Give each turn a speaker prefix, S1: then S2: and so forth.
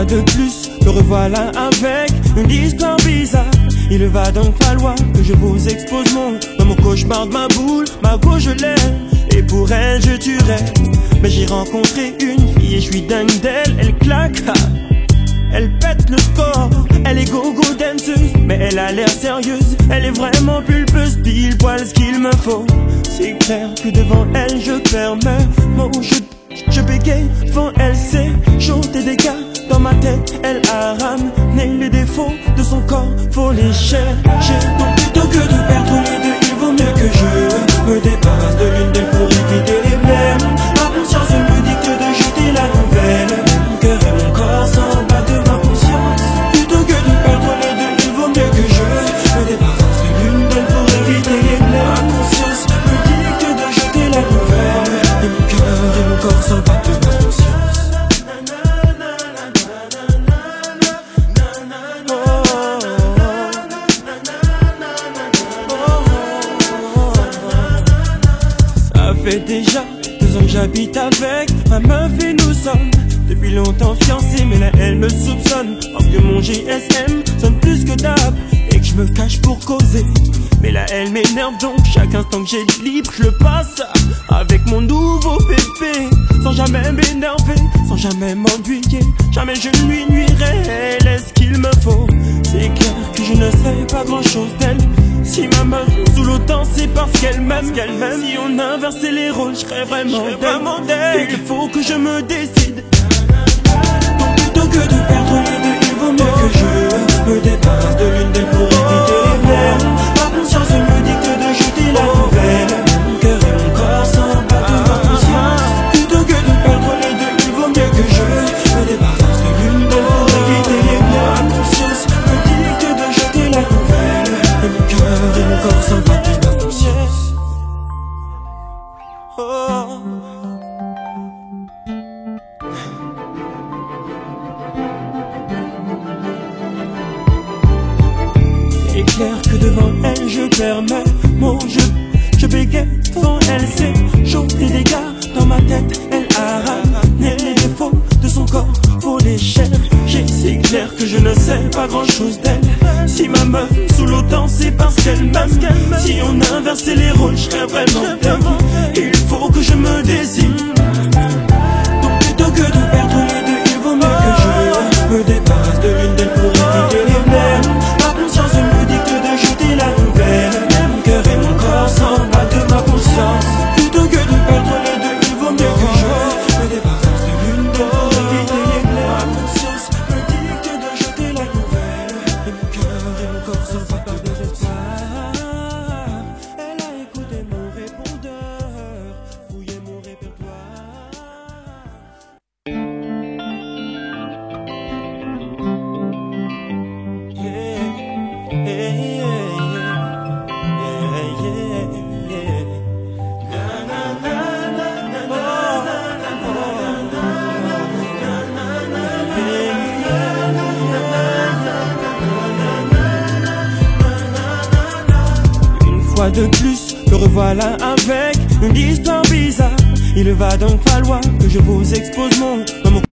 S1: fois de plus, me revoilà avec une histoire bizarre. Il va donc falloir que je vous expose mon cauchemar de ma boule, ma go je l'aime, et pour elle je tuerais. Mais j'ai rencontré une fille et je suis dingue d'elle, elle claque, elle pète le score, elle est go-go danceuse, mais elle a l'air sérieuse, elle est vraiment pulpeuse, pile poil ce qu'il me faut. C'est clair que devant elle je perds mes mots, je bégaye, devant elle c'est chaud et des gars. Dans ma tête, elle a ramené les défauts de son corps, faut les chercher. Donc plutôt que de perdre les deux, il vaut mieux que je me débarrasse de l'une d'elles pour éviter les blêmes. Ma conscience me dicte de jeter la nouvelle, mon cœur et mon corps s'en battent de ma conscience. Plutôt que de perdre les deux, il vaut mieux que je me débarrasse de l'une d'elles pour éviter les blêmes. Ma conscience me dicte de jeter la nouvelle, et mon cœur et mon corps s'en battent de ma conscience. Ça fait déjà 2 ans que j'habite avec ma meuf et nous sommes depuis longtemps fiancés, mais là elle me soupçonne parce que mon GSM sonne plus que d'hab et que je me cache pour causer. Mais là elle m'énerve donc chaque instant que j'ai libre je le passe avec mon nouveau bébé, sans jamais m'énerver, sans jamais m'ennuyer, jamais je ne lui nuirai, elle est ce qu'il me faut. C'est clair que je ne sais pas grand chose d'elle. Si ma meuf sous l'autant c'est parce qu'elle m'aime, si on inversait les rôles je serais vraiment d'elle. Il faut que je me décide. Donc plutôt que de perdre les deux, il vaut mieux que je me débarrasse de l'une d'elles pour éviter les blêmes. Ma conscience me dicte de jeter la nouvelle, mon cœur et mon corps s'en battent de ma conscience. Plutôt que de perdre les deux, il vaut mieux que je me débarrasse de l'une d'elles pour éviter les blêmes. Ma conscience me dicte de jeter la nouvelle, et mon cœur et mon corps s'en battent de ma conscience. Oh. C'est clair que devant elle je perds mes mots, je bégaye, devant elle c'est chaud et des gars. Dans ma tête elle a ramené les défauts de son corps, faut les chercher. C'est clair que je ne sais pas grand chose d'elle. Si ma meuf sous l'autant c'est parce qu'elle m'aime, si on inversait les rôles je serais vraiment dingue. Il faut que je me décide. Donc plutôt que de perdre les deux, il vaut mieux que je me débarrasse de l'une d'elles pour éviter les blêmes. Ma conscience me dicte de jeter la nouvelle, mon cœur et mon corps s'en battent de ma conscience. Plutôt que de perdre les deux, il vaut mieux que je me débarrasse de l'une d'elles pour éviter les blêmes. Ma conscience me dicte de jeter la nouvelle, et mon cœur et mon corps s'en battent de l'espoir. Elle a écouté mon répondeur, fouillé mon répertoire. Une fois de plus, me revoilà avec une histoire bizarre. Il va donc falloir que je vous expose mon